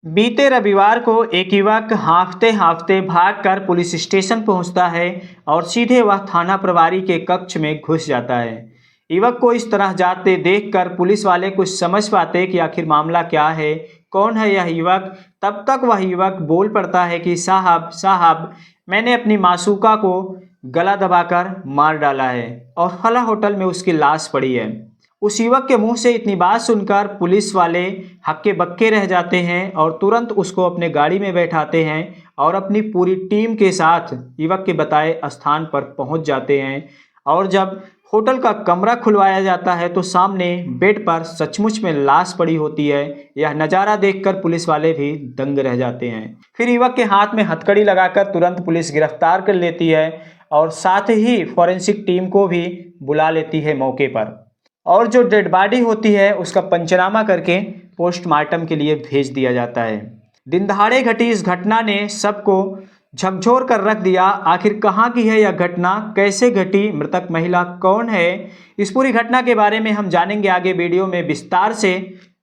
बीते रविवार को एक युवक हाँफते हाँफते भागकर पुलिस स्टेशन पहुंचता है और सीधे वह थाना प्रभारी के कक्ष में घुस जाता है। युवक को इस तरह जाते देखकर पुलिस वाले कुछ समझ पाते कि आखिर मामला क्या है, कौन है यह युवक। तब तक वह युवक बोल पड़ता है कि साहब साहब, मैंने अपनी मासूका को गला दबाकर मार डाला है और फला होटल में उसकी लाश पड़ी है। उस युवक के मुंह से इतनी बात सुनकर पुलिस वाले हक्के बक्के रह जाते हैं और तुरंत उसको अपने गाड़ी में बैठाते हैं और अपनी पूरी टीम के साथ युवक के बताए स्थान पर पहुंच जाते हैं। और जब होटल का कमरा खुलवाया जाता है तो सामने बेड पर सचमुच में लाश पड़ी होती है। यह नज़ारा देखकर पुलिस वाले भी दंग रह जाते हैं। फिर युवक के हाथ में हथकड़ी लगाकर तुरंत पुलिस गिरफ्तार कर लेती है और साथ ही फॉरेंसिक टीम को भी बुला लेती है मौके पर। और जो डेड बॉडी होती है उसका पंचनामा करके पोस्टमार्टम के लिए भेज दिया जाता है। दिन दहाड़े घटी इस घटना ने सबको झकझोर कर रख दिया। आखिर कहाँ की है यह घटना, कैसे घटी, मृतक महिला कौन है, इस पूरी घटना के बारे में हम जानेंगे आगे वीडियो में विस्तार से।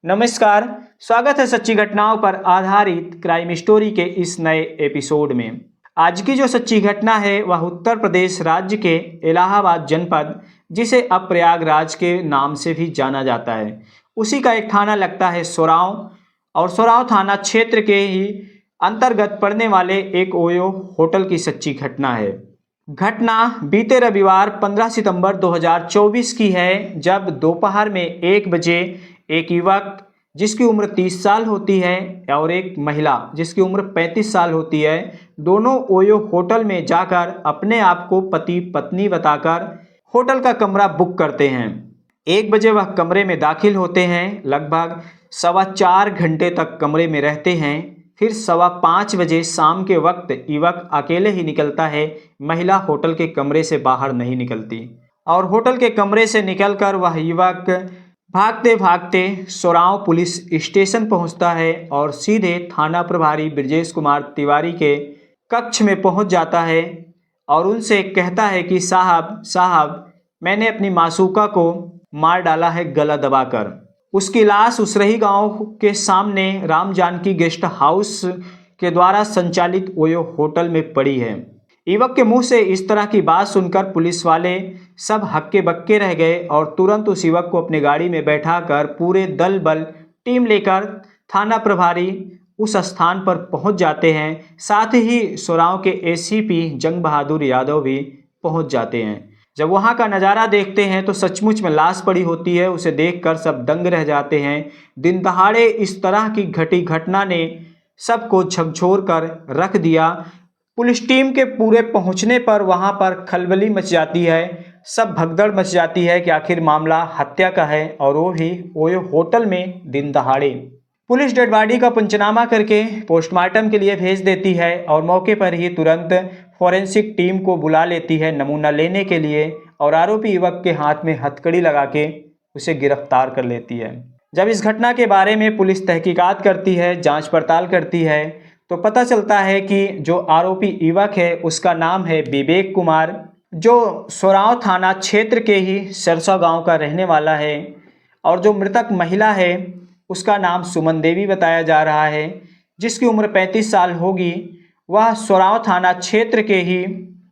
नमस्कार, स्वागत है सच्ची घटनाओं पर आधारित क्राइम स्टोरी के इस नए एपिसोड में। आज की जो सच्ची घटना है वह उत्तर प्रदेश राज्य के इलाहाबाद जनपद, जिसे अब प्रयागराज के नाम से भी जाना जाता है, उसी का एक थाना लगता है सोराव। और सोराव थाना क्षेत्र के ही अंतर्गत पड़ने वाले एक ओयो होटल की सच्ची घटना है। घटना बीते रविवार 15 सितंबर 2024 की है, जब दोपहर में 1 बजे एक युवक जिसकी उम्र 30 साल होती है और एक महिला जिसकी उम्र 35 साल होती है, दोनों ओयो होटल में जाकर अपने आप को पति पत्नी बताकर होटल का कमरा बुक करते हैं। 1 बजे वह कमरे में दाखिल होते हैं, लगभग 4.25 घंटे तक कमरे में रहते हैं। फिर 5:15 बजे शाम के वक्त युवक अकेले ही निकलता है, महिला होटल के कमरे से बाहर नहीं निकलती। और होटल के कमरे से निकलकर वह युवक भागते भागते सोराव पुलिस स्टेशन पहुंचता है और सीधे थाना प्रभारी ब्रजेश कुमार तिवारी के कक्ष में पहुंच जाता है और उनसे कहता है कि साहब साहब, मैंने अपनी मासूका को मार डाला है गला दबाकर। उसकी लाश उसरही गांव के सामने राम जानकी गेस्ट हाउस के द्वारा संचालित ओयो होटल में पड़ी है। युवक के मुंह से इस तरह की बात सुनकर पुलिस वाले सब हक्के बक्के रह गए और तुरंत उस युवक को अपने गाड़ी में बैठाकर पूरे दल बल टीम लेकर थाना प्रभारी उस स्थान पर पहुंच जाते हैं। साथ ही सोराव के एसीपी जंग बहादुर यादव भी पहुंच जाते हैं। जब वहां का नज़ारा देखते हैं तो सचमुच में लाश पड़ी होती है। उसे देखकर सब दंग रह जाते हैं। दिन दहाड़े इस तरह की घटी घटना ने सबको झकझोर कर रख दिया। पुलिस टीम के पूरे पहुंचने पर वहां पर खलबली मच जाती है, सब भगदड़ मच जाती है कि आखिर मामला हत्या का है और वो भी ओयो होटल में दिन दहाड़े। पुलिस डेड बॉडी का पंचनामा करके पोस्टमार्टम के लिए भेज देती है और मौके पर ही तुरंत फॉरेंसिक टीम को बुला लेती है नमूना लेने के लिए और आरोपी युवक के हाथ में हथकड़ी लगा के उसे गिरफ्तार कर लेती है। जब इस घटना के बारे में पुलिस तहकीकात करती है, जांच पड़ताल करती है, तो पता चलता है कि जो आरोपी युवक है उसका नाम है विवेक कुमार, जो सोराव थाना क्षेत्र के ही सरसा गांव का रहने वाला है। और जो मृतक महिला है उसका नाम सुमन देवी बताया जा रहा है, जिसकी उम्र 35 साल होगी। वह सोराव थाना क्षेत्र के ही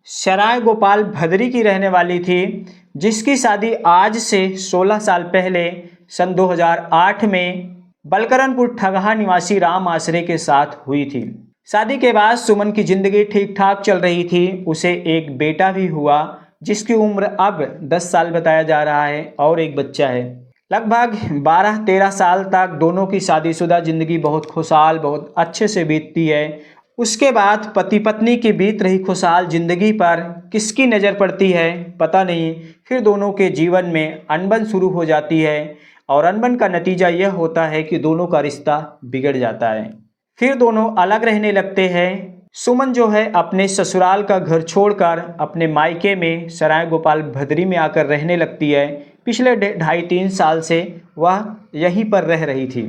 सराय गोपाल भदरी की रहने वाली थी, जिसकी शादी आज से 16 साल पहले सन 2008 में बलकरनपुर ठगहा निवासी राम आश्रय के साथ हुई थी। शादी के बाद सुमन की जिंदगी ठीक ठाक चल रही थी। उसे एक बेटा भी हुआ जिसकी उम्र अब 10 साल बताया जा रहा है और एक बच्चा है। लगभग 12-13 साल तक दोनों की शादीशुदा जिंदगी बहुत खुशहाल, बहुत अच्छे से बीतती है। उसके बाद पति पत्नी की बीत रही खुशहाल जिंदगी पर किसकी नज़र पड़ती है पता नहीं। फिर दोनों के जीवन में अनबन शुरू हो जाती है और अनबन का नतीजा यह होता है कि दोनों का रिश्ता बिगड़ जाता है। फिर दोनों अलग रहने लगते हैं। सुमन जो है अपने ससुराल का घर छोड़कर अपने मायके में सराय गोपाल भदरी में आकर रहने लगती है। पिछले 2.5-3 साल से वह यहीं पर रह रही थी।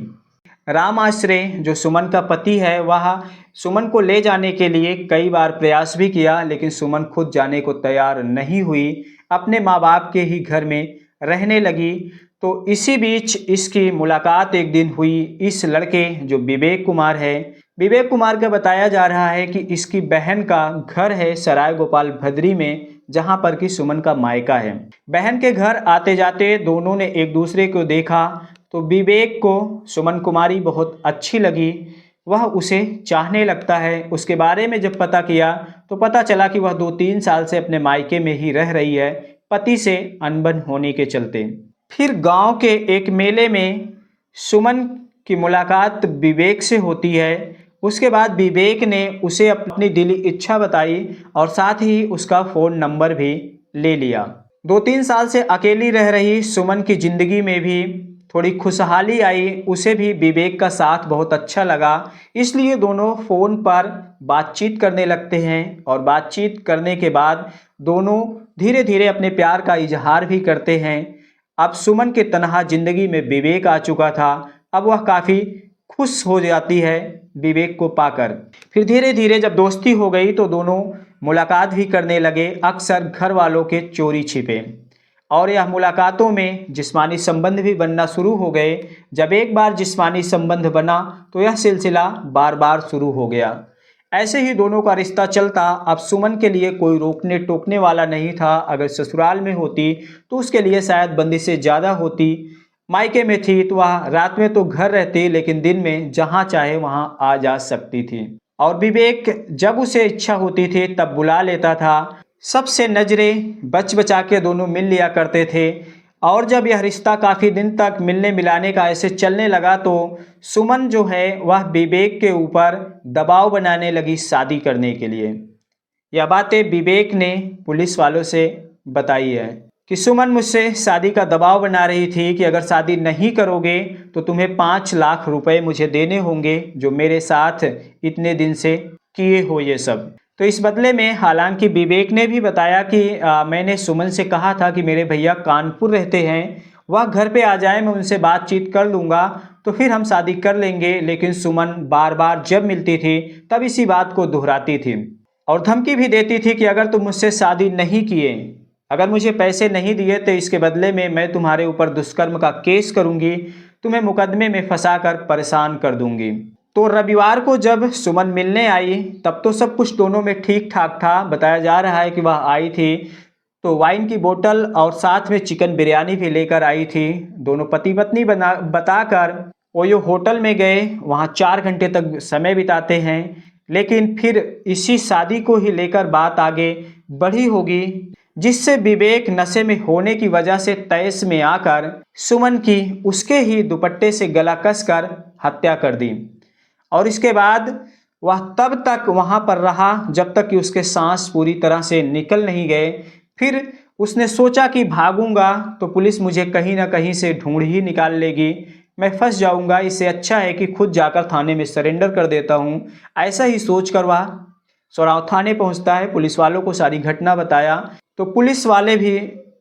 राम आश्रय जो सुमन का पति है, वह सुमन को ले जाने के लिए कई बार प्रयास भी किया, लेकिन सुमन खुद जाने को तैयार नहीं हुई, अपने माँ बाप के ही घर में रहने लगी। तो इसी बीच इसकी मुलाकात एक दिन हुई इस लड़के जो विवेक कुमार है। विवेक कुमार का बताया जा रहा है कि इसकी बहन का घर है सराय गोपाल भद्री में, जहां पर कि सुमन का मायका है। बहन के घर आते जाते दोनों ने एक दूसरे को देखा तो विवेक को सुमन कुमारी बहुत अच्छी लगी, वह उसे चाहने लगता है। उसके बारे में जब पता किया तो पता चला कि वह 2-3 साल से अपने मायके में ही रह रही है, पति से अनबन होने के चलते। फिर गांव के एक मेले में सुमन की मुलाकात विवेक से होती है। उसके बाद विवेक ने उसे अपनी दिली इच्छा बताई और साथ ही उसका फ़ोन नंबर भी ले लिया। 2-3 साल से अकेली रह रही सुमन की ज़िंदगी में भी थोड़ी खुशहाली आई, उसे भी विवेक का साथ बहुत अच्छा लगा, इसलिए दोनों फ़ोन पर बातचीत करने लगते हैं। और बातचीत करने के बाद दोनों धीरे धीरे अपने प्यार का इजहार भी करते हैं। अब सुमन के तन्हा ज़िंदगी में विवेक आ चुका था, अब वह काफ़ी खुश हो जाती है विवेक को पाकर। फिर धीरे धीरे जब दोस्ती हो गई तो दोनों मुलाकात भी करने लगे, अक्सर घर वालों के चोरी छिपे। और यह मुलाकातों में जिस्मानी संबंध भी बनना शुरू हो गए। जब एक बार जिस्मानी संबंध बना तो यह सिलसिला बार बार शुरू हो गया। ऐसे ही दोनों का रिश्ता चलता। अब सुमन के लिए कोई रोकने टोकने वाला नहीं था। अगर ससुराल में होती तो उसके लिए शायद बंदिशें ज़्यादा होती। मायके में थी तो वह रात में तो घर रहती, लेकिन दिन में जहाँ चाहे वहाँ आ जा सकती थी। और विवेक जब उसे इच्छा होती थी तब बुला लेता था। सबसे नज़रें बच बचा के दोनों मिल लिया करते थे। और जब यह रिश्ता काफ़ी दिन तक मिलने मिलाने का ऐसे चलने लगा तो सुमन जो है वह विवेक के ऊपर दबाव बनाने लगी शादी करने के लिए। यह बातें विवेक ने पुलिस वालों से बताई है कि सुमन मुझसे शादी का दबाव बना रही थी कि अगर शादी नहीं करोगे तो तुम्हें 5 लाख रुपए मुझे देने होंगे, जो मेरे साथ इतने दिन से किए हो ये सब। तो इस बदले में हालांकि विवेक ने भी बताया कि मैंने सुमन से कहा था कि मेरे भैया कानपुर रहते हैं, वह घर पे आ जाए, मैं उनसे बातचीत कर लूँगा तो फिर हम शादी कर लेंगे। लेकिन सुमन बार बार जब मिलती थी तब इसी बात को दोहराती थी और धमकी भी देती थी कि अगर तुम मुझसे शादी नहीं किए, अगर मुझे पैसे नहीं दिए तो इसके बदले में मैं तुम्हारे ऊपर दुष्कर्म का केस करूँगी, तुम्हें मुकदमे में फंसा कर परेशान कर दूँगी। तो रविवार को जब सुमन मिलने आई तब तो सब कुछ दोनों में ठीक ठाक था। बताया जा रहा है कि वह आई थी तो वाइन की बोतल और साथ में चिकन बिरयानी भी लेकर आई थी। दोनों पति पत्नी बताकर ओयो होटल में गए, वहाँ 4 घंटे तक समय बिताते हैं। लेकिन फिर इसी शादी को ही लेकर बात आगे बढ़ी होगी, जिससे विवेक नशे में होने की वजह से तैश में आकर सुमन की उसके ही दुपट्टे से गला कसकर हत्या कर दी। और इसके बाद वह तब तक वहाँ पर रहा जब तक कि उसके सांस पूरी तरह से निकल नहीं गए। फिर उसने सोचा कि भागूंगा तो पुलिस मुझे कहीं ना कहीं से ढूंढ ही निकाल लेगी, मैं फंस जाऊंगा, इससे अच्छा है कि खुद जाकर थाने में सरेंडर कर देता हूँ। ऐसा ही सोच कर वह सोराव थाने पहुँचता है, पुलिस वालों को सारी घटना बताया। तो पुलिस वाले भी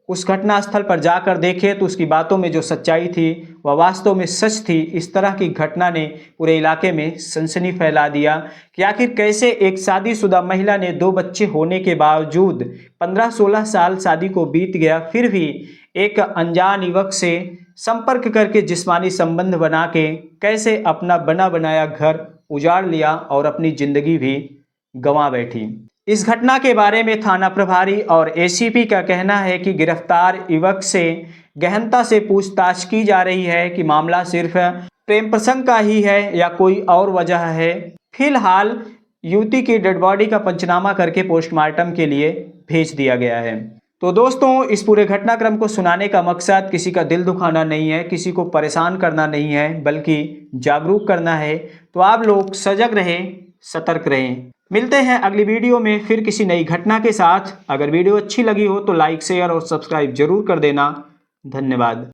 उस घटना स्थल पर जाकर देखे तो उसकी बातों में जो सच्चाई थी वह वास्तव में सच थी। इस तरह की घटना ने पूरे इलाके में सनसनी फैला दिया कि आखिर कैसे एक शादीशुदा महिला ने 2 बच्चे होने के बावजूद 15-16 साल शादी को बीत गया, फिर भी एक अनजान युवक से संपर्क करके जिस्मानी संबंध बना के कैसे अपना बना बनाया घर उजाड़ लिया और अपनी जिंदगी भी गंवा बैठी। इस घटना के बारे में थाना प्रभारी और एसीपी का कहना है कि गिरफ्तार युवक से गहनता से पूछताछ की जा रही है कि मामला सिर्फ प्रेम प्रसंग का ही है या कोई और वजह है। फिलहाल युवती की डेड बॉडी का पंचनामा करके पोस्टमार्टम के लिए भेज दिया गया है। तो दोस्तों, इस पूरे घटनाक्रम को सुनाने का मकसद किसी का दिल दुखाना नहीं है, किसी को परेशान करना नहीं है, बल्कि जागरूक करना है। तो आप लोग सजग रहें, सतर्क रहें। मिलते हैं अगली वीडियो में फिर किसी नई घटना के साथ। अगर वीडियो अच्छी लगी हो तो लाइक, शेयर और सब्सक्राइब जरूर कर देना। धन्यवाद।